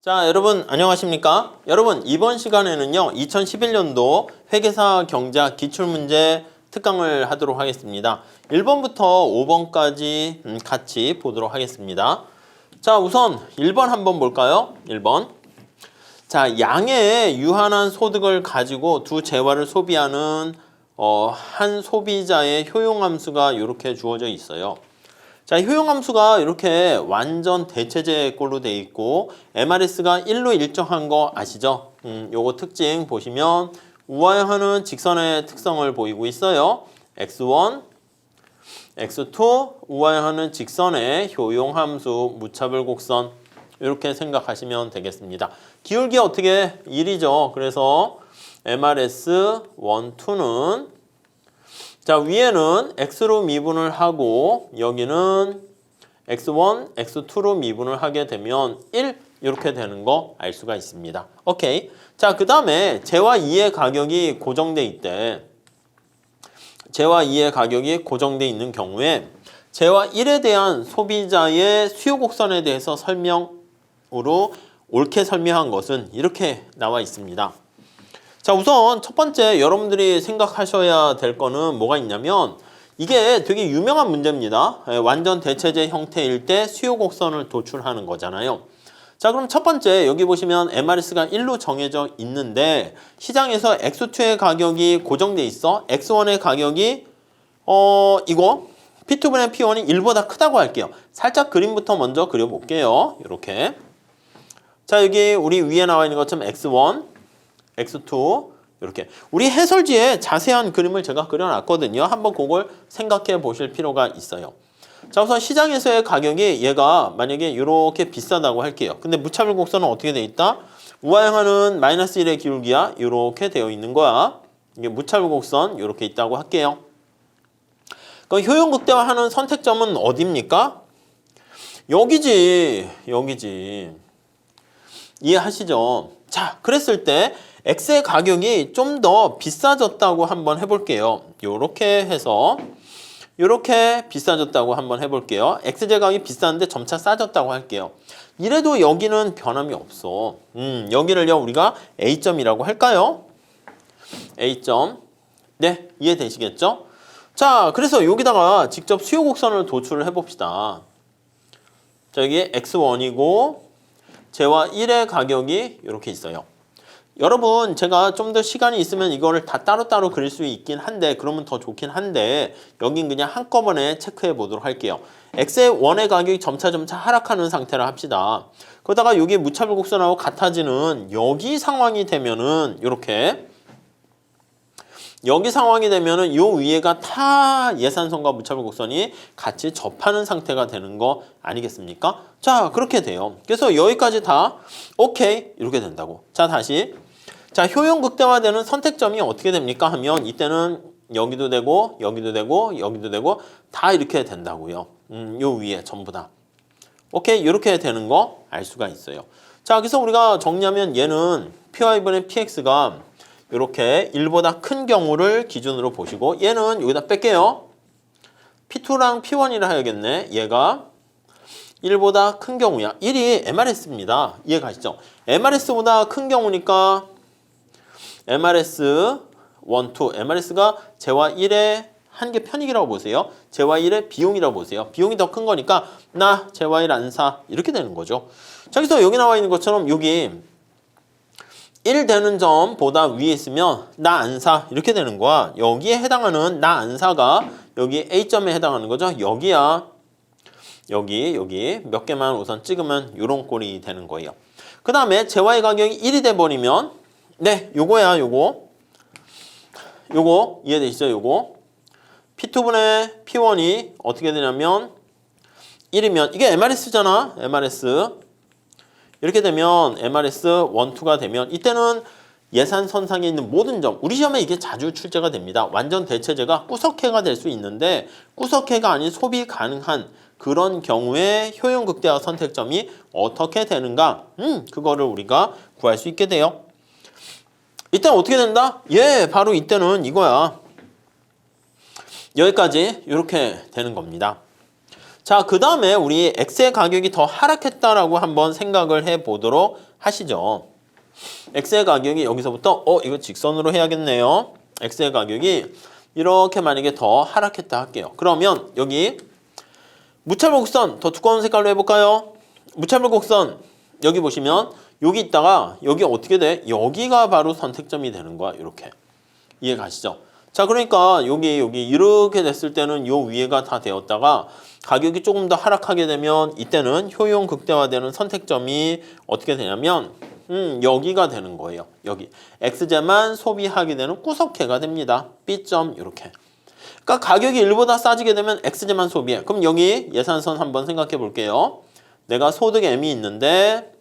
자, 여러분 안녕하십니까? 여러분 이번 시간에는요 2011년도 회계사 경제학 기출문제 특강을 하도록 하겠습니다. 1번부터 5번까지 같이 보도록 하겠습니다. 자, 우선 1번 한번 볼까요? 1번. 자, 양의 유한한 소득을 가지고 두 재화를 소비하는 한 소비자의 효용함수가 이렇게 주어져 있어요. 자, 효용함수가 이렇게 완전 대체제 꼴로 돼 있고 MRS가 1로 일정한 거 아시죠? 요거 특징 보시면 우하향하는 직선의 특성을 보이고 있어요. x1, x2 우하향하는 직선의 효용함수 무차별 곡선 이렇게 생각하시면 되겠습니다. 기울기 어떻게 1이죠. 그래서 MRS 1, 2는 자, 위에는 x로 미분을 하고 여기는 x1, x2로 미분을 하게 되면 1 이렇게 되는 거 알 수가 있습니다. 오케이. 자, 그 다음에 재화 2의 가격이 고정돼 있대. 재화 2의 가격이 고정돼 있는 경우에 재화 1에 대한 소비자의 수요 곡선에 대해서 설명으로 옳게 설명한 것은 이렇게 나와 있습니다. 자, 우선 첫 번째 여러분들이 생각하셔야 될 거는 뭐가 있냐면 이게 되게 유명한 문제입니다. 완전 대체제 형태일 때 수요 곡선을 도출하는 거잖아요. 자, 그럼 첫 번째 여기 보시면 MRS가 1로 정해져 있는데 시장에서 X2의 가격이 고정돼 있어. X1의 가격이 이거 P2분의 P1이 1보다 크다고 할게요. 살짝 그림부터 먼저 그려볼게요. 이렇게. 자, 여기 우리 위에 나와 있는 것처럼 X1 x2 이렇게 우리 해설지에 자세한 그림을 제가 그려놨거든요. 한번 그걸 생각해 보실 필요가 있어요. 자, 우선 시장에서의 가격이 얘가 만약에 이렇게 비싸다고 할게요. 근데 무차별 곡선은 어떻게 돼 있다? 우하향하는 마이너스 1의 기울기야 이렇게 되어 있는 거야. 이게 무차별 곡선 이렇게 있다고 할게요. 그럼 효용 극대화하는 선택점은 어디입니까? 여기지. 이해하시죠? 자, 그랬을 때 X의 가격이 좀 더 비싸졌다고 한번 해볼게요. 요렇게 해서 요렇게 비싸졌다고 한번 해볼게요. X제 가격이 비싼데 점차 싸졌다고 할게요. 이래도 여기는 변함이 없어. 여기를요 우리가 A점이라고 할까요? A점. 네, 이해되시겠죠? 자, 그래서 여기다가 직접 수요 곡선을 도출을 해봅시다. 자, 여기 X1이고 재화 1의 가격이 이렇게 있어요. 여러분 제가 좀 더 시간이 있으면 이거를 다 따로따로 그릴 수 있긴 한데 그러면 더 좋긴 한데 여긴 그냥 한꺼번에 체크해 보도록 할게요. X의 1의 가격이 점차 하락하는 상태라 합시다. 그러다가 여기 무차별 곡선하고 같아지는 여기 상황이 되면은 이렇게 여기 상황이 되면은 요 위에가 타 예산선과 무차별 곡선이 같이 접하는 상태가 되는 거 아니겠습니까? 자, 그렇게 돼요. 그래서 여기까지 다 오케이 이렇게 된다고. 자, 다시. 자, 효용 극대화되는 선택점이 어떻게 됩니까? 하면 이때는 여기도 되고 여기도 되고 여기도 되고 다 이렇게 된다고요. 요 위에 전부 다. 오케이 이렇게 되는 거 알 수가 있어요. 자, 그래서 우리가 정리하면 얘는 Py분의 PX가 이렇게 1보다 큰 경우를 기준으로 보시고 얘는 여기다 뺄게요. P2랑 P1이라 해야겠네. 얘가 1보다 큰 경우야. 1이 MRS입니다. 이해가시죠? MRS보다 큰 경우니까 MRS 1, 2. MRS가 재화 1의 한 개 편익이라고 보세요. 재화 1의 비용이라고 보세요. 비용이 더 큰 거니까 나 재화 1 안 사. 이렇게 되는 거죠. 자, 그래서 여기 나와 있는 것처럼 여기 1 되는 점보다 위에 있으면 나 안 사 이렇게 되는 거야. 여기에 해당하는 나 안 사가 여기 A점에 해당하는 거죠. 여기야. 여기 몇 개만 우선 찍으면 요런 꼴이 되는 거예요. 그 다음에 재화의 가격이 1이 돼버리면 네, 요거야 요거 이해되시죠? 요거 P2분의 P1이 어떻게 되냐면 1이면 이게 MRS잖아. MRS 이렇게 되면 MRS 1, 2가 되면 이때는 예산선상에 있는 모든 점 우리 시험에 이게 자주 출제가 됩니다. 완전 대체제가 구석해가 될 수 있는데 구석해가 아닌 소비 가능한 그런 경우에 효용 극대화 선택점이 어떻게 되는가 그거를 우리가 구할 수 있게 돼요. 이때는 어떻게 된다? 바로 이때는 이거야. 여기까지 이렇게 되는 겁니다. 자, 그 다음에 우리 X의 가격이 더 하락했다라고 한번 생각을 해보도록 하시죠. X의 가격이 여기서부터 이거 직선으로 해야겠네요. X의 가격이 이렇게 만약에 더 하락했다 할게요. 그러면 여기 무차별 곡선 더 두꺼운 색깔로 해볼까요? 무차별 곡선 여기 보시면 여기 있다가 여기 어떻게 돼? 여기가 바로 선택점이 되는 거야. 이렇게. 이해 가시죠? 자, 그러니까 여기 이렇게 됐을 때는 요 위에가 다 되었다가 가격이 조금 더 하락하게 되면 이때는 효용 극대화되는 선택점이 어떻게 되냐면 여기가 되는 거예요. 여기 X제만 소비하게 되는 구석회가 됩니다. B점 이렇게. 그러니까 가격이 1보다 싸지게 되면 X제만 소비해. 그럼 여기 예산선 한번 생각해 볼게요. 내가 소득 M이 있는데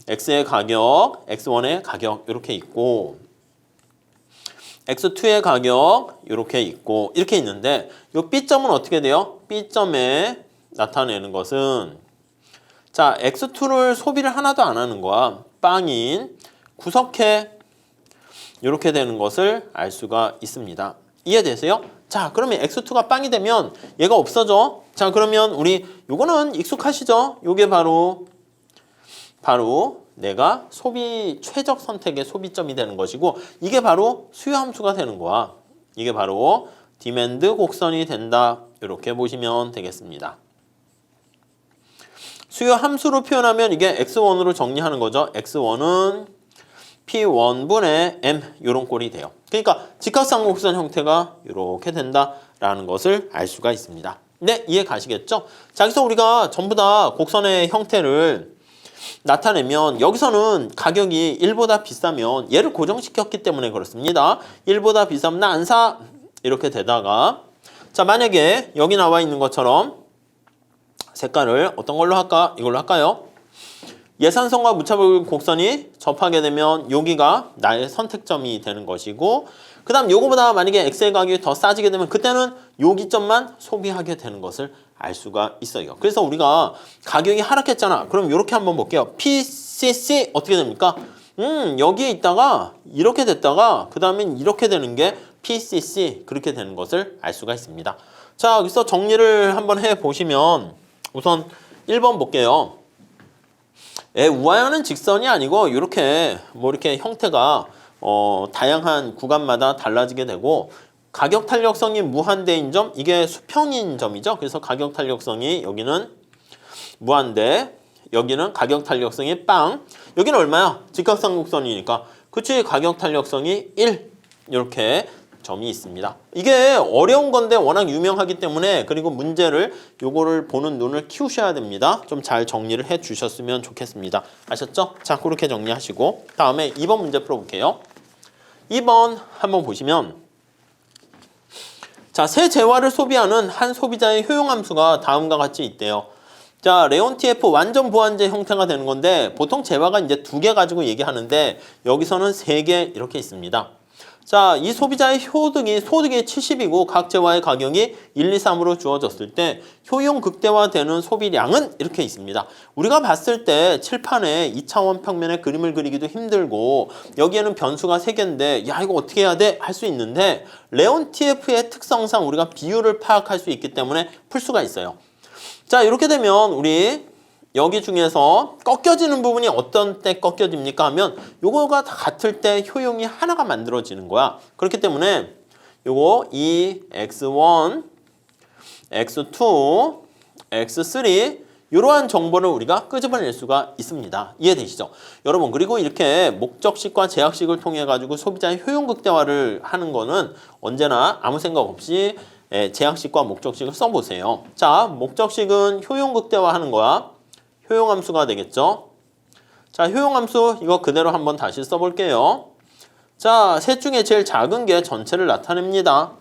X의 가격, X1의 가격 이렇게 있고 X2의 가격 이렇게 있고 이렇게 있는데 이 B점은 어떻게 돼요? B점에 나타내는 것은 자, X2를 소비를 하나도 안 하는 거야. 빵인 구석회 이렇게 되는 것을 알 수가 있습니다. 이해되세요? 자, 그러면 X2가 빵이 되면 얘가 없어져. 자, 그러면 우리 요거는 익숙하시죠? 요게 바로 내가 소비 최적 선택의 소비점이 되는 것이고 이게 바로 수요 함수가 되는 거야. 이게 바로 디맨드 곡선이 된다. 이렇게 보시면 되겠습니다. 수요 함수로 표현하면 이게 X1으로 정리하는 거죠. X1은 P1분의 M 이런 꼴이 돼요. 그러니까 직각삼각곡선 형태가 이렇게 된다라는 것을 알 수가 있습니다. 네, 이해 가시겠죠? 자, 여기서 우리가 전부 다 곡선의 형태를 나타내면 여기서는 가격이 1보다 비싸면 얘를 고정시켰기 때문에 그렇습니다. 1보다 비싸면 나 안 사! 이렇게 되다가 자, 만약에 여기 나와 있는 것처럼 색깔을 어떤 걸로 할까? 이걸로 할까요? 예산선과 무차별 곡선이 접하게 되면 여기가 나의 선택점이 되는 것이고 그 다음 요거보다 만약에 X의 가격이 더 싸지게 되면 그때는 여기점만 소비하게 되는 것을 알 수가 있어요. 그래서 우리가 가격이 하락했잖아. 그럼 이렇게 한번 볼게요. PCC 어떻게 됩니까? 여기에 있다가 이렇게 됐다가 그 다음엔 이렇게 되는 게 PCC 그렇게 되는 것을 알 수가 있습니다. 자, 여기서 정리를 한번 해보시면 우선 1번 볼게요. 우하향은 직선이 아니고 이렇게 이렇게 형태가 다양한 구간마다 달라지게 되고 가격 탄력성이 무한대인 점 이게 수평인 점이죠. 그래서 가격 탄력성이 여기는 무한대 여기는 가격 탄력성이 빵 여기는 얼마야? 직각삼각곡선이니까 그치 가격 탄력성이 1 이렇게 점이 있습니다. 이게 어려운 건데 워낙 유명하기 때문에 그리고 문제를 요거를 보는 눈을 키우셔야 됩니다. 좀 잘 정리를 해 주셨으면 좋겠습니다. 아셨죠? 자, 그렇게 정리하시고 다음에 2번 문제 풀어볼게요. 2번 한번 보시면 자, 새 재화를 소비하는 한 소비자의 효용함수가 다음과 같이 있대요. 자, 레온TF 완전 보완제 형태가 되는 건데 보통 재화가 이제 2개 가지고 얘기하는데 여기서는 3개 이렇게 있습니다. 자, 이 소비자의 소득이 70이고 각 재화의 가격이 1, 2, 3으로 주어졌을 때 효용 극대화되는 소비량은 이렇게 있습니다. 우리가 봤을 때 칠판에 2차원 평면에 그림을 그리기도 힘들고 여기에는 변수가 3개인데 야 이거 어떻게 해야 돼? 할 수 있는데 레온TF의 특성상 우리가 비율을 파악할 수 있기 때문에 풀 수가 있어요. 자, 이렇게 되면 우리 여기 중에서 꺾여지는 부분이 어떤 때 꺾여집니까 하면 요거가 다 같을 때 효용이 하나가 만들어지는 거야. 그렇기 때문에 요거 이 X1, X2, X3 이러한 정보를 우리가 끄집어낼 수가 있습니다. 이해되시죠? 여러분 그리고 이렇게 목적식과 제약식을 통해 가지고 소비자의 효용 극대화를 하는 거는 언제나 아무 생각 없이 제약식과 목적식을 써보세요. 자, 목적식은 효용 극대화하는 거야. 효용함수가 되겠죠. 자, 효용함수 이거 그대로 한번 다시 써볼게요. 자, 셋 중에 제일 작은 게 전체를 나타냅니다.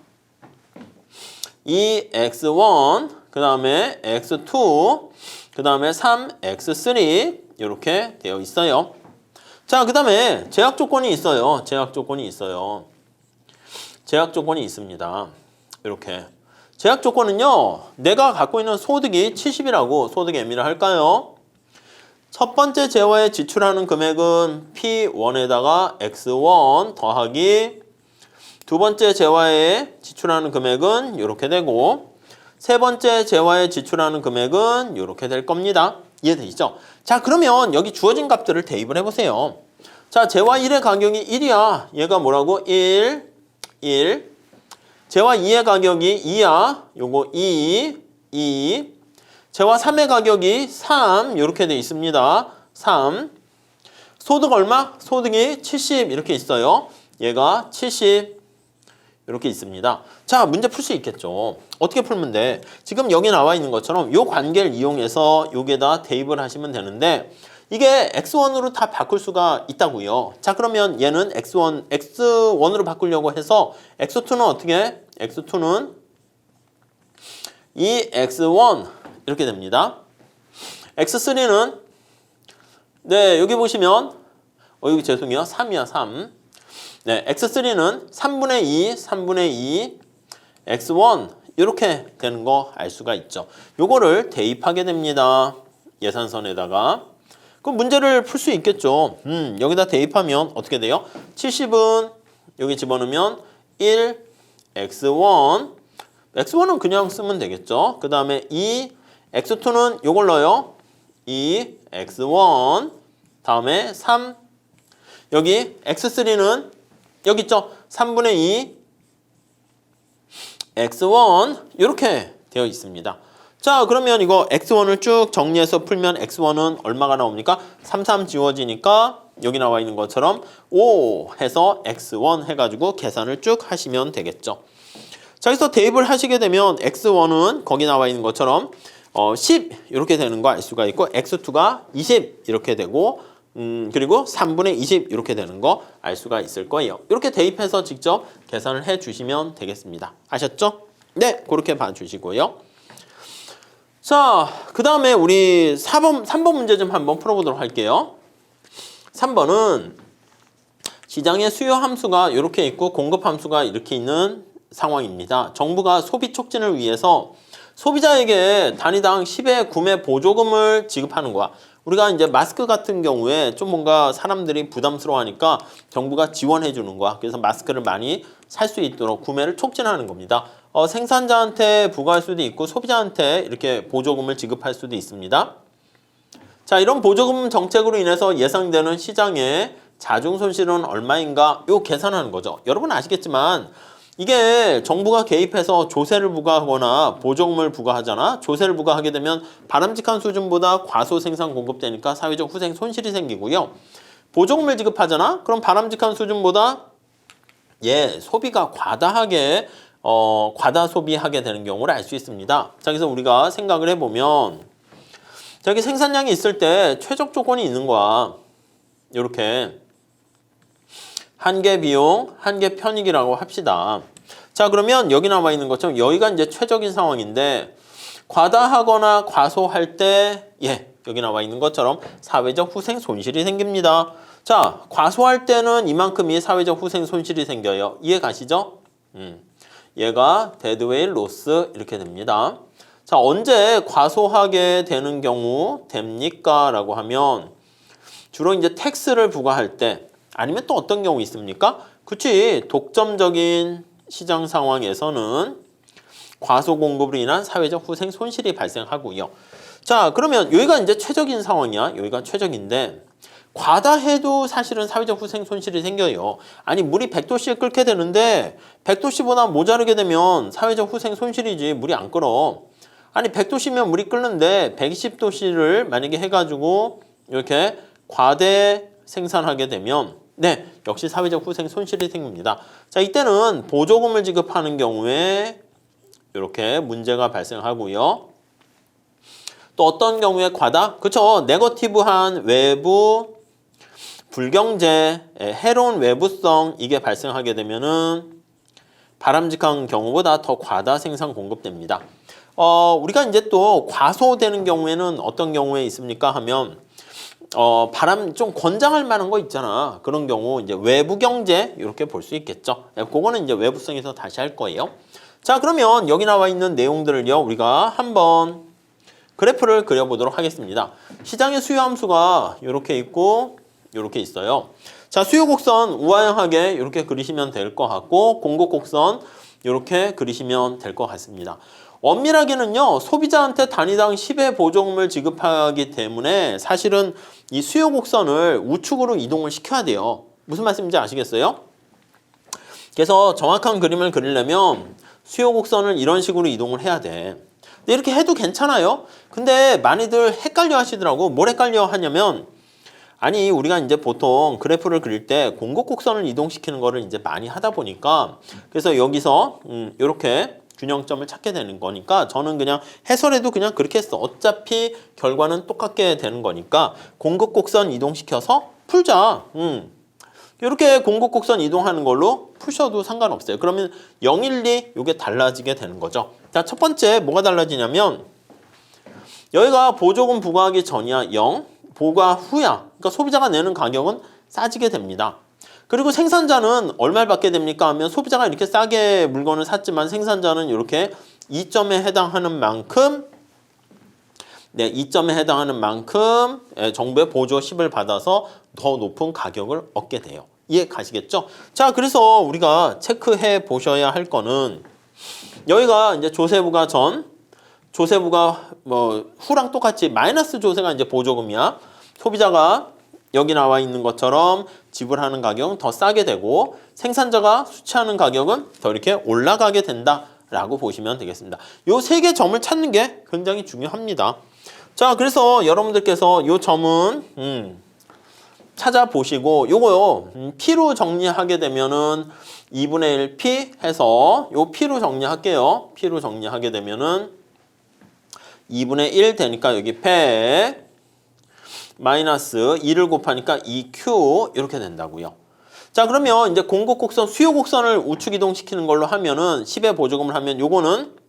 이 X1, 그 다음에 X2, 그 다음에 3, X3 이렇게 되어 있어요. 자, 그 다음에 제약 조건이 있어요. 제약 조건이 있어요. 제약 조건이 있습니다. 이렇게. 제약 조건은요. 내가 갖고 있는 소득이 70이라고 소득 M이라 할까요? 첫 번째 재화에 지출하는 금액은 P1에다가 X1 더하기 두 번째 재화에 지출하는 금액은 이렇게 되고 세 번째 재화에 지출하는 금액은 이렇게 될 겁니다. 이해되시죠? 자, 그러면 여기 주어진 값들을 대입을 해보세요. 자, 재화 1의 가격이 1이야. 얘가 뭐라고? 1. 재화 2의 가격이 2야. 요거 2. 재화 3의 가격이 3. 이렇게 돼 있습니다. 3. 소득 얼마? 소득이 70 이렇게 있어요. 얘가 70 이렇게 있습니다. 자, 문제 풀 수 있겠죠. 어떻게 풀면 돼? 지금 여기 나와 있는 것처럼 이 관계를 이용해서 여기에다 대입을 하시면 되는데 이게 x1으로 다 바꿀 수가 있다고요. 자, 그러면 얘는 x1으로 바꾸려고 해서 x2는 어떻게 해? x2는 이 x1 이렇게 됩니다. x3는 네, 여기 보시면 여기 죄송해요. 3이야, 3. 네, x3는 3분의 2 x1 이렇게 되는 거 알 수가 있죠. 요거를 대입하게 됩니다. 예산선에다가. 그럼 문제를 풀 수 있겠죠. 여기다 대입하면 어떻게 돼요? 70은 여기 집어넣으면 1 x1 x1은 그냥 쓰면 되겠죠. 그 다음에 2 x2는 요걸 넣어요. 2 x1 다음에 3 여기 x3는 여기 있죠. 3분의 2 x1 이렇게 되어 있습니다. 자, 그러면 이거 x1을 쭉 정리해서 풀면 x1은 얼마가 나옵니까? 3 지워지니까 여기 나와 있는 것처럼 5 해서 x1 해가지고 계산을 쭉 하시면 되겠죠. 자, 여기서 대입을 하시게 되면 x1은 거기 나와 있는 것처럼 10 이렇게 되는 거 알 수가 있고 x2가 20 이렇게 되고 그리고 3분의 20 이렇게 되는 거 알 수가 있을 거예요. 이렇게 대입해서 직접 계산을 해 주시면 되겠습니다. 아셨죠? 네, 그렇게 봐주시고요. 자, 그 다음에 우리 3번 문제 좀 한번 풀어보도록 할게요. 3번은 시장의 수요 함수가 이렇게 있고 공급 함수가 이렇게 있는 상황입니다. 정부가 소비 촉진을 위해서 소비자에게 단위당 10의 구매 보조금을 지급하는 거야. 우리가 이제 마스크 같은 경우에 좀 뭔가 사람들이 부담스러워하니까 정부가 지원해 주는 거야. 그래서 마스크를 많이 살 수 있도록 구매를 촉진하는 겁니다. 생산자한테 부과할 수도 있고 소비자한테 이렇게 보조금을 지급할 수도 있습니다. 자, 이런 보조금 정책으로 인해서 예상되는 시장의 자중 손실은 얼마인가? 요 계산하는 거죠. 여러분 아시겠지만 이게 정부가 개입해서 조세를 부과하거나 보조금을 부과하잖아. 조세를 부과하게 되면 바람직한 수준보다 과소 생산 공급되니까 사회적 후생 손실이 생기고요. 보조금을 지급하잖아. 그럼 바람직한 수준보다 소비가 과다하게 과다 소비하게 되는 경우를 알 수 있습니다. 자, 그래서 우리가 생각을 해보면 저기 생산량이 있을 때 최적 조건이 있는 거야. 이렇게 한계 비용, 한계 편익이라고 합시다. 자, 그러면 여기 나와 있는 것처럼 여기가 이제 최적인 상황인데 과다하거나 과소할 때 여기 나와 있는 것처럼 사회적 후생 손실이 생깁니다. 자, 과소할 때는 이만큼이 사회적 후생 손실이 생겨요. 이해 가시죠? 얘가 데드웨이 로스 이렇게 됩니다. 자, 언제 과소하게 되는 경우 됩니까? 라고 하면 주로 이제 텍스를 부과할 때 아니면 또 어떤 경우 있습니까? 그치, 독점적인 시장 상황에서는 과소 공급으로 인한 사회적 후생 손실이 발생하고요. 자, 그러면 여기가 이제 최적인 상황이야. 여기가 최적인데 과다해도 사실은 사회적 후생 손실이 생겨요. 아니, 물이 100도씨에 끓게 되는데 100도씨보다 모자르게 되면 사회적 후생 손실이지 물이 안 끓어. 아니, 100도씨면 물이 끓는데 120도씨를 만약에 해가지고 이렇게 과대 생산하게 되면 역시 사회적 후생 손실이 생깁니다. 자, 이때는 보조금을 지급하는 경우에 이렇게 문제가 발생하고요. 또 어떤 경우에 과다? 그쵸, 네거티브한 외부 불경제, 해로운 외부성 이게 발생하게 되면은 바람직한 경우보다 더 과다 생산 공급됩니다. 우리가 이제 또 과소되는 경우에는 어떤 경우에 있습니까 하면 바람 좀 권장할 만한 거 있잖아. 그런 경우 이제 외부 경제 이렇게 볼 수 있겠죠. 그거는 이제 외부성에서 다시 할 거예요. 자, 그러면 여기 나와 있는 내용들을요 우리가 한번 그래프를 그려보도록 하겠습니다. 시장의 수요 함수가 이렇게 있고 이렇게 있어요. 자, 수요 곡선 우아형하게 이렇게 그리시면 될 것 같고 공급 곡선 이렇게 그리시면 될 것 같습니다. 엄밀하게는요, 소비자한테 단위당 10의 보조금을 지급하기 때문에 사실은 이 수요 곡선을 우측으로 이동을 시켜야 돼요. 무슨 말씀인지 아시겠어요? 그래서 정확한 그림을 그리려면 수요 곡선을 이런 식으로 이동을 해야 돼. 근데 이렇게 해도 괜찮아요. 근데 많이들 헷갈려 하시더라고. 뭘 헷갈려 하냐면, 아니 우리가 이제 보통 그래프를 그릴 때 공급 곡선을 이동시키는 거를 이제 많이 하다 보니까, 그래서 여기서 이렇게 균형점을 찾게 되는 거니까 저는 그냥 해설해도 그냥 그렇게 했어. 어차피 결과는 똑같게 되는 거니까 공급 곡선 이동시켜서 풀자. 이렇게 공급 곡선 이동하는 걸로 푸셔도 상관없어요. 그러면 0, 1, 2 이게 달라지게 되는 거죠. 자, 첫 번째 뭐가 달라지냐면, 여기가 보조금 부과하기 전이야 0, 부과 후야. 그러니까 소비자가 내는 가격은 싸지게 됩니다. 그리고 생산자는 얼마를 받게 됩니까 하면, 소비자가 이렇게 싸게 물건을 샀지만 생산자는 이렇게 2점에 해당하는 만큼, 네, 2점에 해당하는 만큼 정부의 보조 10을 받아서 더 높은 가격을 얻게 돼요. 이해 가시겠죠? 자, 그래서 우리가 체크해 보셔야 할 거는, 여기가 이제 조세부가 조세부가 뭐 후랑 똑같이 마이너스 조세가 이제 보조금이야. 소비자가 여기 나와 있는 것처럼 지불하는 가격은 더 싸게 되고, 생산자가 수취하는 가격은 더 이렇게 올라가게 된다라고 보시면 되겠습니다. 요 세 개 점을 찾는 게 굉장히 중요합니다. 자, 그래서 여러분들께서 요 점은 찾아보시고, 요거요 P로 정리하게 되면은 2분의 1 P 해서 요 P로 정리할게요. P로 정리하게 되면은 2분의 1 되니까 여기 100 마이너스 2를 곱하니까 2Q 이렇게 된다고요. 자, 그러면 이제 공급 곡선, 수요 곡선을 우측 이동시키는 걸로 하면은 10의 보조금을 하면 요거는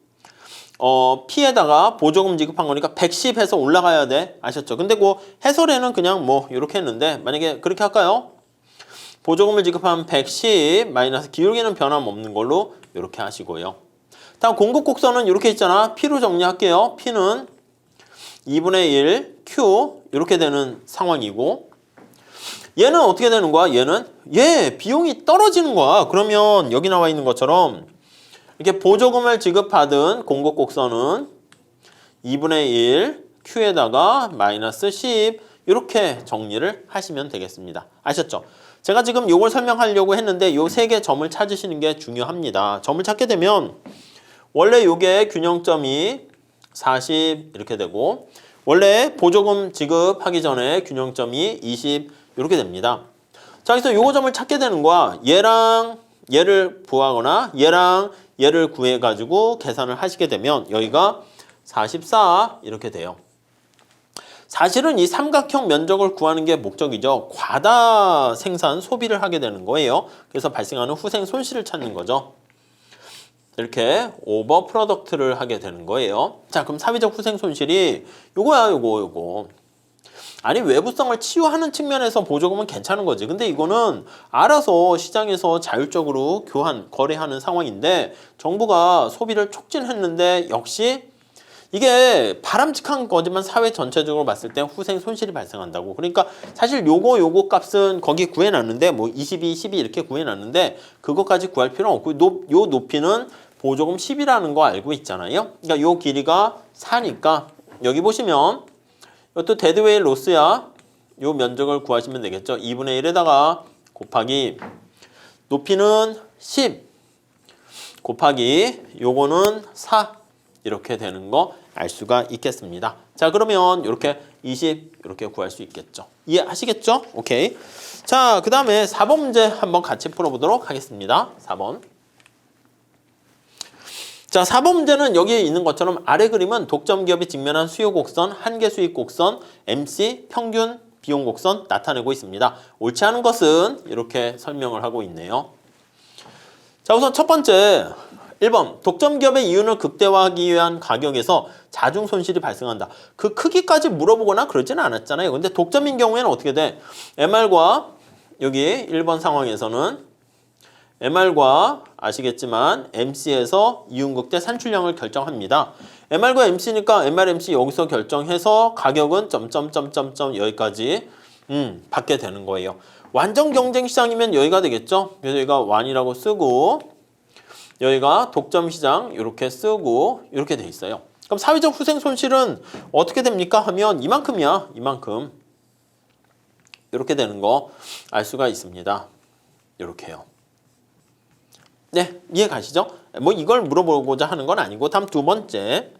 P에다가 보조금 지급한 거니까 110 해서 올라가야 돼. 아셨죠? 근데 그 해설에는 그냥 뭐 이렇게 했는데, 만약에 그렇게 할까요? 보조금을 지급하면 110 마이너스 기울기는 변함없는 걸로 이렇게 하시고요. 다음 공급 곡선은 이렇게 있잖아. P로 정리할게요. P는 2분의 1 Q 이렇게 되는 상황이고, 얘는 어떻게 되는 거야? 얘는 비용이 떨어지는 거야. 그러면 여기 나와 있는 것처럼 이렇게 보조금을 지급받은 공급 곡선은 2분의 1 Q에다가 마이너스 10 이렇게 정리를 하시면 되겠습니다. 아셨죠? 제가 지금 이걸 설명하려고 했는데 요 세 개 점을 찾으시는 게 중요합니다. 점을 찾게 되면 원래 요게 균형점이 40 이렇게 되고, 원래 보조금 지급하기 전에 균형점이 20 이렇게 됩니다. 자, 그래서 요거 점을 찾게 되는 거야. 얘랑 얘를 구하거나 얘랑 얘를 구해가지고 계산을 하시게 되면 여기가 44 이렇게 돼요. 사실은 이 삼각형 면적을 구하는 게 목적이죠. 과다 생산, 소비를 하게 되는 거예요. 그래서 발생하는 후생 손실을 찾는 거죠. 이렇게 오버 프로덕트를 하게 되는 거예요. 자, 그럼 사회적 후생 손실이 요거야, 요거. 아니, 외부성을 치유하는 측면에서 보조금은 괜찮은 거지. 근데 이거는 알아서 시장에서 자율적으로 거래하는 상황인데, 정부가 소비를 촉진했는데 역시 이게 바람직한 거지만 사회 전체적으로 봤을 때 후생 손실이 발생한다고. 그러니까 사실 요거 값은 거기 구해놨는데, 뭐 22, 12 이렇게 구해놨는데 그것까지 구할 필요는 없고, 요 높이는 보조금 10이라는 거 알고 있잖아요. 그러니까 요 길이가 4니까 여기 보시면 이것도 데드웨이 로스야. 요 면적을 구하시면 되겠죠. 2분의 1에다가 곱하기 높이는 10 곱하기 요거는 4 이렇게 되는 거 알 수가 있겠습니다. 자, 그러면 이렇게 20 이렇게 구할 수 있겠죠. 이해하시겠죠? 오케이. 자, 그 다음에 4번 문제 한번 같이 풀어보도록 하겠습니다. 4번. 자, 4번 문제는 여기에 있는 것처럼 아래 그림은 독점 기업이 직면한 수요 곡선, 한계 수익 곡선, MC 평균 비용 곡선 나타내고 있습니다. 옳지 않은 것은 이렇게 설명을 하고 있네요. 자, 우선 첫 번째 1번 독점 기업의 이윤을 극대화하기 위한 가격에서 자중 손실이 발생한다. 그 크기까지 물어보거나 그러지는 않았잖아요. 근데 독점인 경우에는 어떻게 돼? MR과 여기 1번 상황에서는 MR과 아시겠지만 MC에서 이윤 극대 산출량을 결정합니다. MR과 MC니까 MR, MC 여기서 결정해서 가격은 점점점점점 여기까지 받게 되는 거예요. 완전 경쟁 시장이면 여기가 되겠죠. 그래서 여기가 완이라고 쓰고, 여기가 독점 시장 이렇게 쓰고 이렇게 돼 있어요. 그럼 사회적 후생 손실은 어떻게 됩니까? 하면 이만큼이야. 이만큼. 이렇게 되는 거 알 수가 있습니다. 이렇게요. 네, 이해 가시죠? 뭐 이걸 물어보고자 하는 건 아니고 다음 두 번째.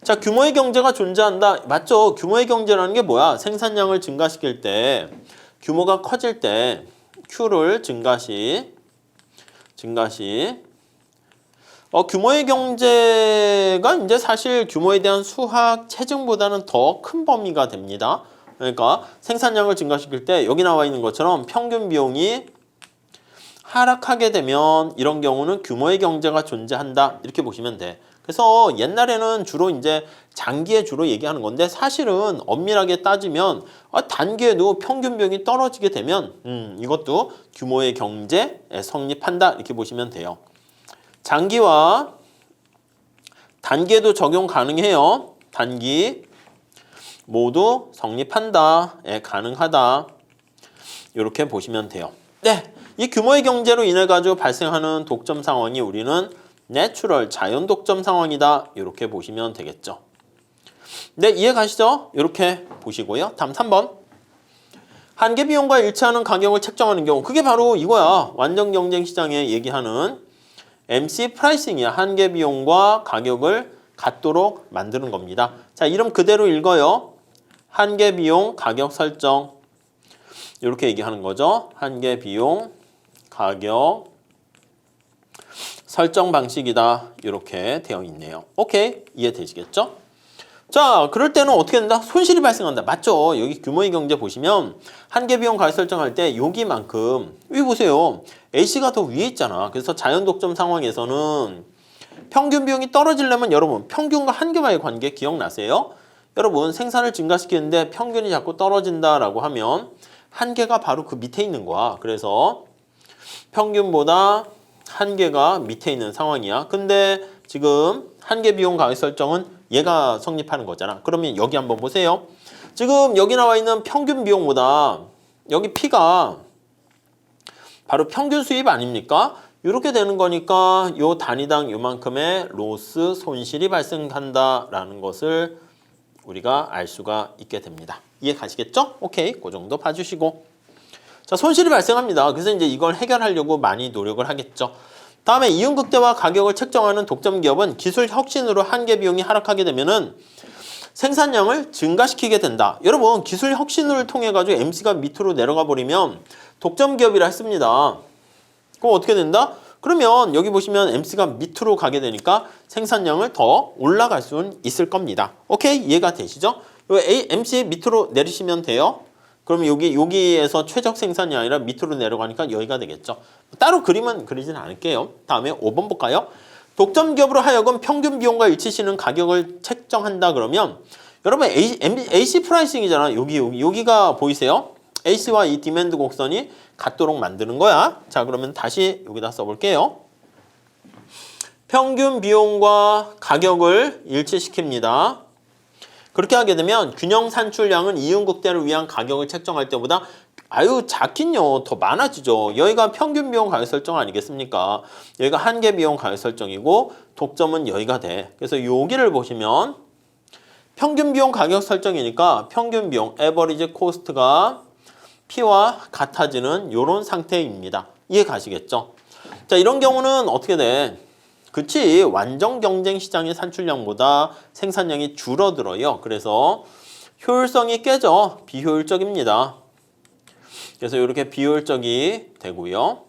자, 규모의 경제가 존재한다. 맞죠? 규모의 경제라는 게 뭐야? 생산량을 증가시킬 때 규모가 커질 때 Q를 증가시 규모의 경제가 이제 사실 규모에 대한 수학 체증보다는 더 큰 범위가 됩니다. 그러니까 생산량을 증가시킬 때 여기 나와 있는 것처럼 평균 비용이 하락하게 되면 이런 경우는 규모의 경제가 존재한다. 이렇게 보시면 돼. 그래서 옛날에는 주로 이제 장기에 주로 얘기하는 건데 사실은 엄밀하게 따지면 단기에도 평균 비용이 떨어지게 되면 이것도 규모의 경제에 성립한다. 이렇게 보시면 돼요. 장기와 단기에도 적용 가능해요. 단기 모두 성립한다. 가능하다. 이렇게 보시면 돼요. 네, 이 규모의 경제로 인해 가지고 발생하는 독점 상황이 우리는 내추럴 자연 독점 상황이다. 이렇게 보시면 되겠죠. 네, 이해 가시죠? 이렇게 보시고요. 다음 3번. 한계 비용과 일치하는 가격을 책정하는 경우 그게 바로 이거야. 완전 경쟁 시장에 얘기하는 MC 프라이싱이야. 한계 비용과 가격을 같도록 만드는 겁니다. 자, 이름 그대로 읽어요. 한계 비용 가격 설정 이렇게 얘기하는 거죠. 한계 비용 가격 설정 방식이다. 이렇게 되어 있네요. 오케이, 이해되시겠죠? 자, 그럴 때는 어떻게 된다? 손실이 발생한다. 맞죠? 여기 규모의 경제 보시면 한계 비용 가격 설정할 때 여기만큼 여기 보세요. A씨가 더 위에 있잖아. 그래서 자연 독점 상황에서는 평균 비용이 떨어지려면 여러분 평균과 한계와의 관계 기억나세요? 여러분 생산을 증가시키는데 평균이 자꾸 떨어진다라고 하면 한계가 바로 그 밑에 있는 거야. 그래서 평균보다 한계가 밑에 있는 상황이야. 근데 지금 한계 비용 가격 설정은 얘가 성립하는 거잖아. 그러면 여기 한번 보세요. 지금 여기 나와 있는 평균 비용보다 여기 P가 바로 평균 수입 아닙니까? 이렇게 되는 거니까 요 단위당 요만큼의 로스 손실이 발생한다라는 것을 우리가 알 수가 있게 됩니다. 이해 가시겠죠? 오케이, 그 정도 봐주시고. 자, 손실이 발생합니다. 그래서 이제 이걸 해결하려고 많이 노력을 하겠죠. 다음에 이윤 극대화 가격을 책정하는 독점 기업은 기술 혁신으로 한계 비용이 하락하게 되면은 생산량을 증가시키게 된다. 여러분, 기술 혁신을 통해 가지고 MC가 밑으로 내려가 버리면 독점 기업이라 했습니다. 그럼 어떻게 된다? 그러면 여기 보시면 MC가 밑으로 가게 되니까 생산량을 더 올라갈 수는 있을 겁니다. 오케이? 이해가 되시죠? MC 밑으로 내리시면 돼요. 그러면 여기에서 최적 생산이 아니라 밑으로 내려가니까 여기가 되겠죠. 따로 그림은 그리진 않을게요. 다음에 5번 볼까요? 독점 기업으로 하여금 평균 비용과 일치시는 가격을 책정한다 그러면 여러분 AC 프라이싱이잖아. 여기가 보이세요? AC와 이 디맨드 곡선이 같도록 만드는 거야. 자, 그러면 다시 여기다 써볼게요. 평균 비용과 가격을 일치시킵니다. 그렇게 하게 되면 균형 산출량은 이윤 극대를 위한 가격을 책정할 때보다 작긴요 더 많아지죠. 여기가 평균 비용 가격 설정 아니겠습니까? 여기가 한계 비용 가격 설정이고 독점은 여기가 돼. 그래서 여기를 보시면 평균 비용 가격 설정이니까 평균 비용 에버리지 코스트가 P와 같아지는 이런 상태입니다. 이해 가시겠죠? 자, 이런 경우는 어떻게 돼? 그치, 완전 경쟁 시장의 산출량보다 생산량이 줄어들어요. 그래서 효율성이 깨져 비효율적입니다. 그래서 이렇게 비효율적이 되고요.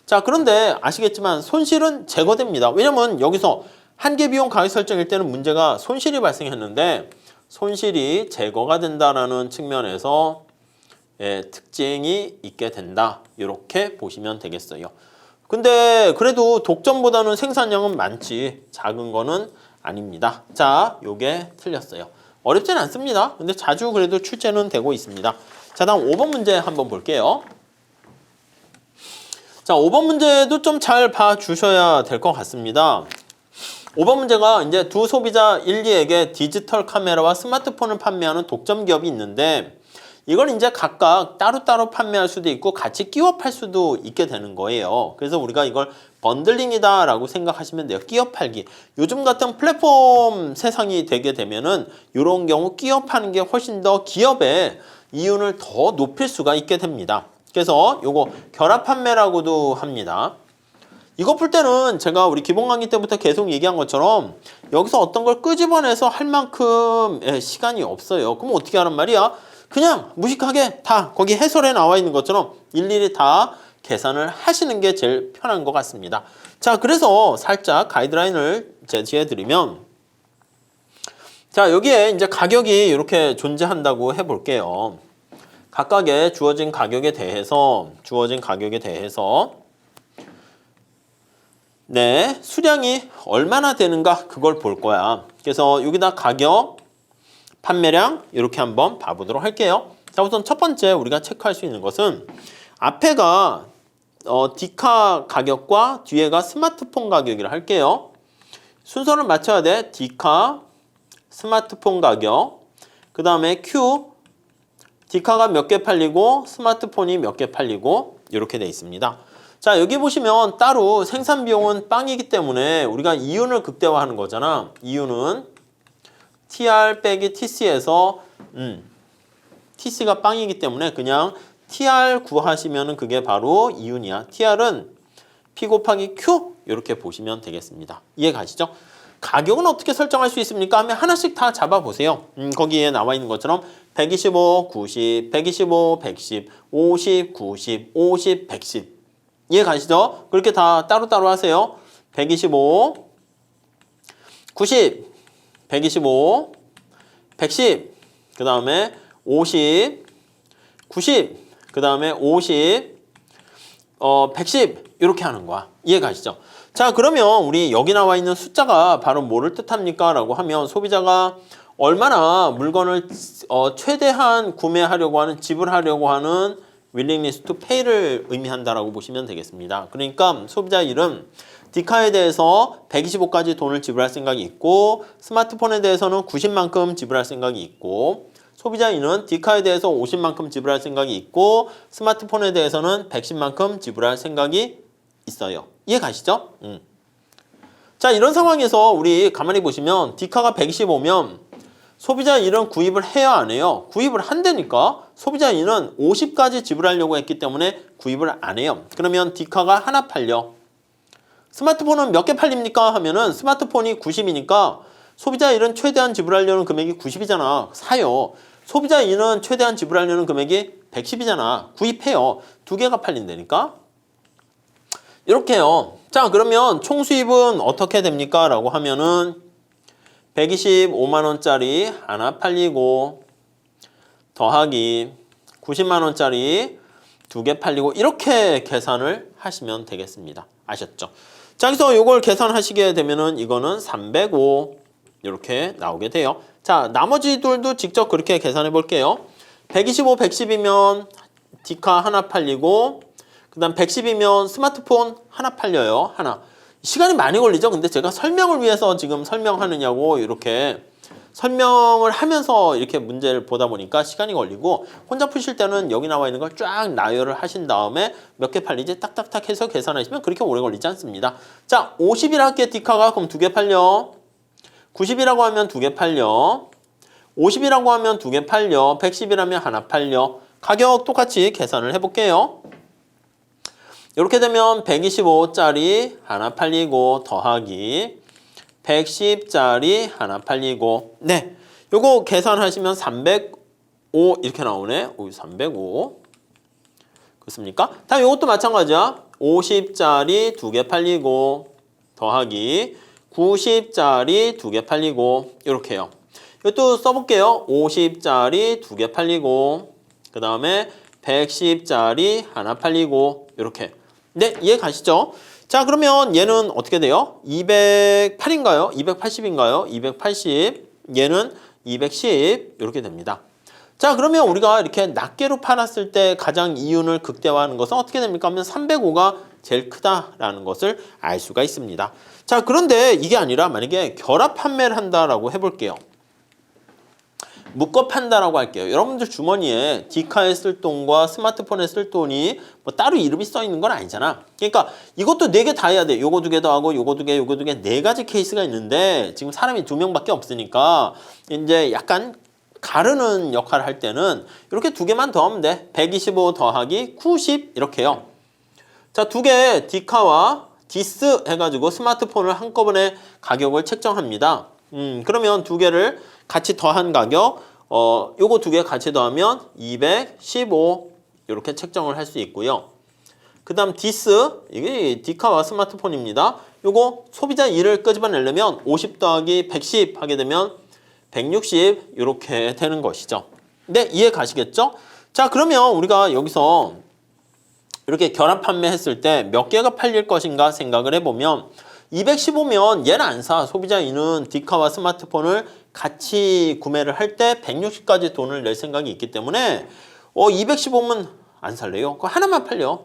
자, 그런데 아시겠지만 손실은 제거됩니다. 왜냐면 여기서 한계 비용 가격 설정일 때는 문제가 손실이 발생했는데 손실이 제거가 된다라는 측면에서 특징이 있게 된다. 이렇게 보시면 되겠어요. 근데 그래도 독점보다는 생산량은 많지 작은 거는 아닙니다. 자, 요게 틀렸어요. 어렵진 않습니다. 근데 자주 그래도 출제는 되고 있습니다. 자, 다음 5번 문제 한번 볼게요. 자, 5번 문제도 좀 잘 봐주셔야 될 것 같습니다. 5번 문제가 이제 두 소비자 1, 2에게 디지털 카메라와 스마트폰을 판매하는 독점 기업이 있는데 이걸 이제 각각 따로따로 판매할 수도 있고 같이 끼워 팔 수도 있게 되는 거예요. 그래서 우리가 이걸 번들링이다 라고 생각하시면 돼요. 끼어 팔기. 요즘 같은 플랫폼 세상이 되게 되면은 이런 경우 끼어 파는 게 훨씬 더 기업의 이윤을 더 높일 수가 있게 됩니다. 그래서 요거 결합 판매라고도 합니다. 이거 풀 때는 제가 우리 기본 강의 때부터 계속 얘기한 것처럼 여기서 어떤 걸 끄집어내서 할 만큼 시간이 없어요. 그럼 어떻게 하란 말이야? 그냥 무식하게 다 거기 해설에 나와 있는 것처럼 일일이 다 계산을 하시는 게 제일 편한 것 같습니다. 자, 그래서 살짝 가이드라인을 제시해 드리면, 자, 여기에 이제 가격이 이렇게 존재한다고 해볼게요. 각각의 주어진 가격에 대해서 네, 수량이 얼마나 되는가 그걸 볼 거야. 그래서 여기다 가격, 판매량 이렇게 한번 봐보도록 할게요. 자, 우선 첫 번째 우리가 체크할 수 있는 것은 앞에가 디카 가격과 뒤에가 스마트폰 가격이라 할게요. 순서를 맞춰야 돼. 디카, 스마트폰 가격, 그 다음에 Q, 디카가 몇 개 팔리고 스마트폰이 몇 개 팔리고 이렇게 돼 있습니다. 자, 여기 보시면 따로 생산 비용은 빵이기 때문에 우리가 이윤을 극대화하는 거잖아. 이윤은 TR 빼기 TC에서 TC가 빵이기 때문에 그냥 TR 구하시면은 그게 바로 이윤이야. TR은 P 곱하기 Q 이렇게 보시면 되겠습니다. 이해 가시죠? 가격은 어떻게 설정할 수 있습니까? 하면 하나씩 다 잡아보세요. 거기에 나와 있는 것처럼 125, 90, 125, 110, 50, 90, 50, 110. 이해 가시죠? 그렇게 다 따로따로 하세요. 125, 90, 125, 110, 그 다음에 50, 90, 그 다음에 50, 110 이렇게 하는 거야. 이해 가시죠? 자, 그러면 우리 여기 나와 있는 숫자가 바로 뭐를 뜻합니까? 라고 하면 소비자가 얼마나 물건을 최대한 구매하려고 하는, 지불하려고 하는 willingness to pay를 의미한다라고 보시면 되겠습니다. 그러니까 소비자 일은 디카에 대해서 125까지 돈을 지불할 생각이 있고 스마트폰에 대해서는 90만큼 지불할 생각이 있고 소비자인은 디카에 대해서 50만큼 지불할 생각이 있고 스마트폰에 대해서는 110만큼 지불할 생각이 있어요. 이해 가시죠? 자, 이런 상황에서 우리 가만히 보시면 디카가 125면 소비자인은 구입을 해야 안 해요? 구입을 한다니까 소비자인은 50까지 지불하려고 했기 때문에 구입을 안 해요. 그러면 디카가 하나 팔려. 스마트폰은 몇 개 팔립니까? 하면은 스마트폰이 90이니까 소비자인은 최대한 지불하려는 금액이 90이잖아. 사요. 소비자인은 최대한 지불하려는 금액이 110이잖아. 구입해요. 두 개가 팔린다니까. 이렇게요. 자, 그러면 총 수입은 어떻게 됩니까? 라고 하면은 125만원짜리 하나 팔리고 더하기 90만원짜리 두 개 팔리고 이렇게 계산을 하시면 되겠습니다. 아셨죠? 자, 그래서 이걸 계산하시게 되면은 이거는 305 이렇게 나오게 돼요. 자, 나머지들도 직접 그렇게 계산해 볼게요. 125, 110이면 디카 하나 팔리고 그 다음 110이면 스마트폰 하나 팔려요. 하나. 시간이 많이 걸리죠. 근데 제가 설명을 위해서 지금 설명하느냐고 이렇게 설명을 하면서 이렇게 문제를 보다 보니까 시간이 걸리고 혼자 푸실 때는 여기 나와 있는 걸 쫙 나열을 하신 다음에 몇 개 팔리지 딱딱딱 해서 계산하시면 그렇게 오래 걸리지 않습니다. 자, 50이라 할게 디카가 그럼 두 개 팔려. 90이라고 하면 두 개 팔려. 50이라고 하면 두 개 팔려. 110이라면 하나 팔려. 가격 똑같이 계산을 해볼게요. 이렇게 되면 125짜리 하나 팔리고 더하기 110짜리 하나 팔리고 네, 요거 계산하시면 305 이렇게 나오네. 305 그렇습니까? 다음 요것도 마찬가지야. 50짜리 두 개 팔리고 더하기 90짜리 두 개 팔리고 이렇게요. 이것도 써볼게요. 50짜리 두 개 팔리고 그 다음에 110짜리 하나 팔리고 이렇게. 네, 이해 가시죠? 자, 그러면 얘는 어떻게 돼요? 208인가요? 280인가요? 280. 얘는 210 이렇게 됩니다. 자, 그러면 우리가 이렇게 낱개로 팔았을 때 가장 이윤을 극대화하는 것은 어떻게 됩니까? 하면 305가 제일 크다라는 것을 알 수가 있습니다. 자, 그런데 이게 아니라 만약에 결합 판매를 한다라고 해볼게요. 묶어 판다라고 할게요. 여러분들 주머니에 디카에 쓸 돈과 스마트폰에 쓸 돈이 뭐 따로 이름이 써 있는 건 아니잖아. 그러니까 이것도 4개 다 해야 돼. 요거 2개 더 하고 요거 2개, 요거 2개 4가지 케이스가 있는데 지금 사람이 2명밖에 없으니까 이제 약간 가르는 역할을 할 때는 이렇게 2개만 더하면 돼. 125 더하기 90 이렇게요. 자, 2개 디카와 디스 해가지고 스마트폰을 한꺼번에 가격을 책정합니다. 그러면 2개를 같이 더한 가격, 요거 2개 같이 더하면 215 이렇게 책정을 할 수 있고요. 그 다음 디스, 이게 디카와 스마트폰입니다. 요거 소비자 2를 끄집어내려면 50 더하기 110 하게 되면 160 이렇게 되는 것이죠. 네, 이해 가시겠죠? 자, 그러면 우리가 여기서 이렇게 결합 판매했을 때 몇 개가 팔릴 것인가 생각을 해보면 215면 얘는 안 사. 소비자 2는 디카와 스마트폰을 같이 구매를 할 때 160까지 돈을 낼 생각이 있기 때문에 215면 안 살래요. 그거 하나만 팔려.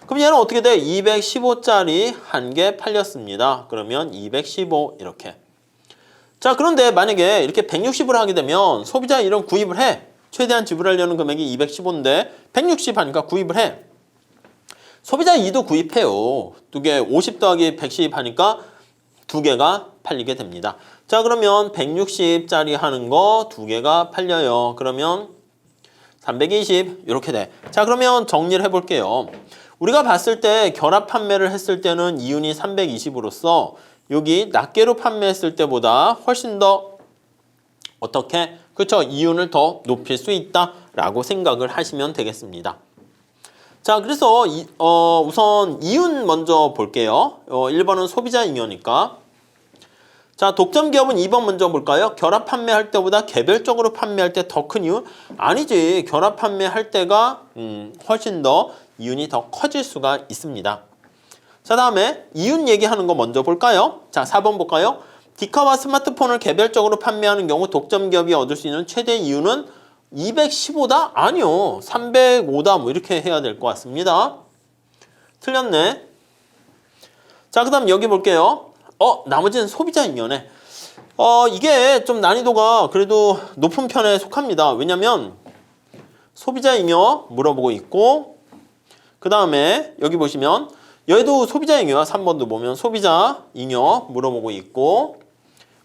그럼 얘는 어떻게 돼? 215짜리 한 개 팔렸습니다. 그러면 215 이렇게. 자, 그런데 만약에 이렇게 160을 하게 되면 소비자 1은 구입을 해. 최대한 지불하려는 금액이 215인데 160 하니까 구입을 해. 소비자 2도 구입해요. 2개 50 더하기 110 하니까 2개가 팔리게 됩니다. 자, 그러면 160짜리 하는 거 2개가 팔려요. 그러면 320 이렇게 돼. 자, 그러면 정리를 해볼게요. 우리가 봤을 때 결합 판매를 했을 때는 이윤이 320으로서 여기 낱개로 판매했을 때보다 훨씬 더 어떻게? 그렇죠. 이윤을 더 높일 수 있다라고 생각을 하시면 되겠습니다. 자, 그래서 우선 이윤 먼저 볼게요. 1번은 소비자 잉여니까. 자, 독점 기업은 2번 먼저 볼까요? 결합 판매할 때보다 개별적으로 판매할 때 더 큰 이윤? 아니지. 결합 판매할 때가 훨씬 더 이윤이 더 커질 수가 있습니다. 자, 다음에 이윤 얘기하는 거 먼저 볼까요? 자, 4번 볼까요? 디카와 스마트폰을 개별적으로 판매하는 경우 독점 기업이 얻을 수 있는 최대 이윤은 215다? 아니요. 305다. 뭐 이렇게 해야 될 것 같습니다. 틀렸네. 자, 그 다음 여기 볼게요. 나머지는 소비자 잉여네. 이게 좀 난이도가 그래도 높은 편에 속합니다. 왜냐면 소비자 잉여 물어보고 있고 그 다음에 여기 보시면 얘도 소비자 잉여야. 3번도 보면 소비자 잉여 물어보고 있고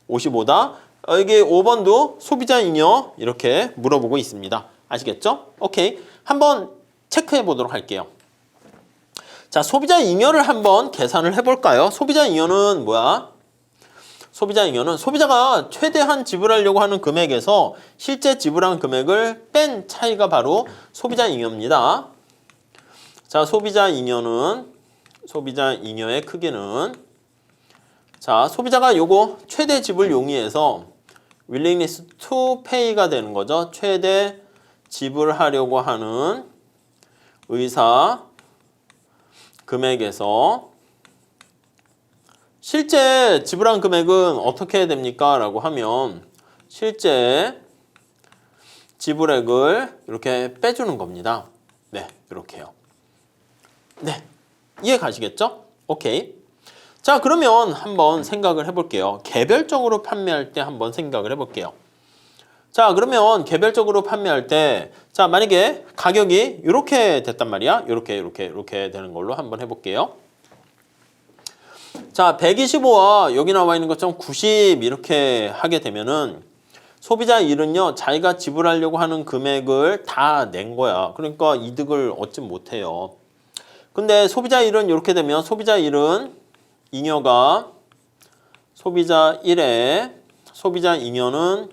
55다. 이게 5번도 소비자 잉여 이렇게 물어보고 있습니다. 아시겠죠? 오케이. 한번 체크해 보도록 할게요. 자, 소비자 잉여를 한번 계산을 해볼까요? 소비자 잉여는 뭐야? 소비자 잉여는 소비자가 최대한 지불하려고 하는 금액에서 실제 지불한 금액을 뺀 차이가 바로 소비자 잉여입니다. 자, 소비자 잉여의 크기는 자, 소비자가 요거 최대 지불 용의에서 willingness to pay가 되는 거죠. 최대 지불하려고 하는 의사 금액에서 실제 지불한 금액은 어떻게 됩니까? 라고 하면 실제 지불액을 이렇게 빼주는 겁니다. 네, 이렇게요. 네, 이해 가시겠죠? 오케이. 자, 그러면 한번 생각을 해볼게요. 개별적으로 판매할 때 한번 생각을 해볼게요. 자, 그러면 개별적으로 판매할 때 자, 만약에 가격이 이렇게 됐단 말이야. 이렇게 되는 걸로 한번 해볼게요. 자, 125와 여기 나와 있는 것처럼 90 이렇게 하게 되면은 소비자 1은요, 자기가 지불하려고 하는 금액을 다 낸 거야. 그러니까 이득을 얻지 못해요. 근데 소비자 1은 이렇게 되면 소비자 1은 잉여가 소비자 1에 소비자 잉여는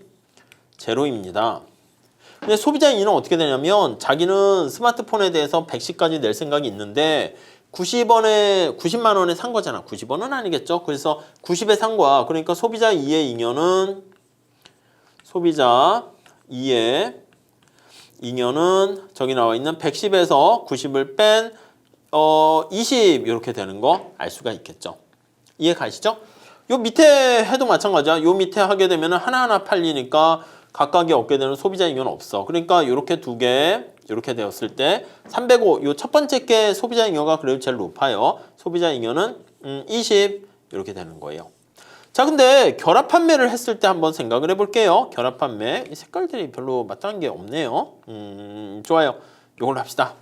제로입니다. 근데 소비자 2는 어떻게 되냐면 자기는 스마트폰에 대해서 110까지 낼 생각이 있는데 90만 원에 산 거잖아. 90원은 아니겠죠. 그래서 90에 산 거야. 그러니까 소비자 2의 잉여는 소비자 2의 잉여는 저기 나와 있는 110에서 90을 뺀 20 이렇게 되는 거 알 수가 있겠죠. 이해 가시죠? 요 밑에 해도 마찬가지야. 요 밑에 하게 되면 하나하나 팔리니까 각각이 얻게 되는 소비자 잉여는 없어. 그러니까 요렇게 2개 이렇게 되었을 때 305, 요 첫 번째 게 소비자 잉여가 그래도 제일 높아요. 소비자 잉여는 20 이렇게 되는 거예요. 자, 근데 결합 판매를 했을 때 한번 생각을 해볼게요. 결합 판매. 이 색깔들이 별로 마땅한 게 없네요. 좋아요. 이걸로 합시다.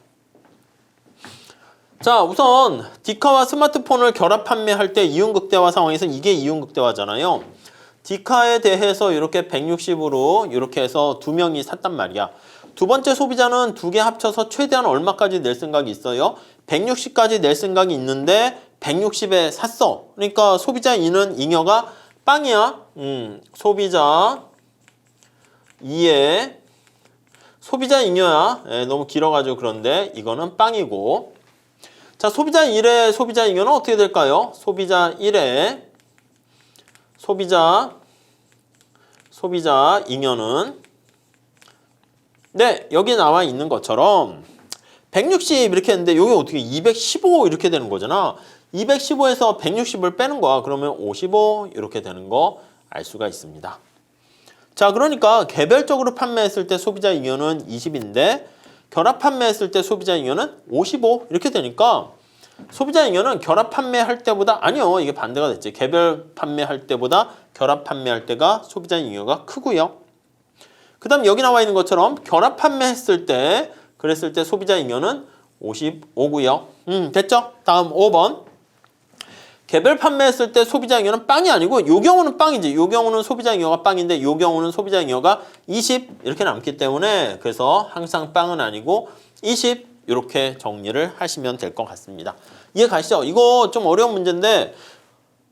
자, 우선 디카와 스마트폰을 결합 판매할 때 이윤극대화 상황에서 이게 이윤극대화잖아요. 디카에 대해서 이렇게 160으로 이렇게 해서 두 명이 샀단 말이야. 두 번째 소비자는 두 개 합쳐서 최대한 얼마까지 낼 생각이 있어요? 160까지 낼 생각이 있는데 160에 샀어. 그러니까 소비자 2는 잉여가 빵이야. 소비자 2에 소비자 잉여야. 너무 길어가지고 그런데 이거는 빵이고. 자, 소비자 1의 소비자 잉여는 어떻게 될까요? 소비자 1의 소비자 잉여는 네, 여기 나와 있는 것처럼 160 이렇게 했는데 여기 어떻게 215 이렇게 되는 거잖아. 215에서 160을 빼는 거야. 그러면 55 이렇게 되는 거 알 수가 있습니다. 자, 그러니까 개별적으로 판매했을 때 소비자 잉여는 20인데 결합 판매했을 때 소비자 잉여는 55 이렇게 되니까 소비자 잉여는 결합 판매할 때보다 아니요. 이게 반대가 됐지. 개별 판매할 때보다 결합 판매할 때가 소비자 잉여가 크고요. 그 다음 여기 나와 있는 것처럼 결합 판매했을 때 그랬을 때 소비자 잉여는 55고요. 됐죠? 다음 5번. 개별 판매했을 때 소비자 잉여는 빵이 아니고 요 경우는 빵이지. 요 경우는 소비자 잉여가 빵인데 요 경우는 소비자 잉여가 20 이렇게 남기 때문에 그래서 항상 빵은 아니고 20 이렇게 정리를 하시면 될 것 같습니다. 이해 가시죠? 이거 좀 어려운 문제인데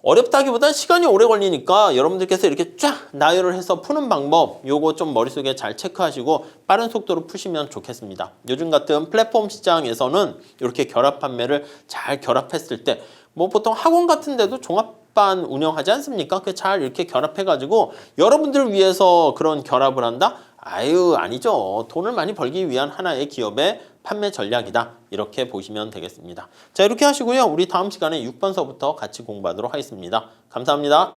어렵다기보단 시간이 오래 걸리니까 여러분들께서 이렇게 쫙 나열을 해서 푸는 방법 요거 좀 머릿속에 잘 체크하시고 빠른 속도로 푸시면 좋겠습니다. 요즘 같은 플랫폼 시장에서는 이렇게 결합 판매를 잘 결합했을 때 뭐 보통 학원 같은 데도 종합반 운영하지 않습니까? 그 잘 이렇게 결합해가지고 여러분들을 위해서 그런 결합을 한다? 아유, 아니죠. 돈을 많이 벌기 위한 하나의 기업의 판매 전략이다. 이렇게 보시면 되겠습니다. 자, 이렇게 하시고요. 우리 다음 시간에 6번서부터 같이 공부하도록 하겠습니다. 감사합니다.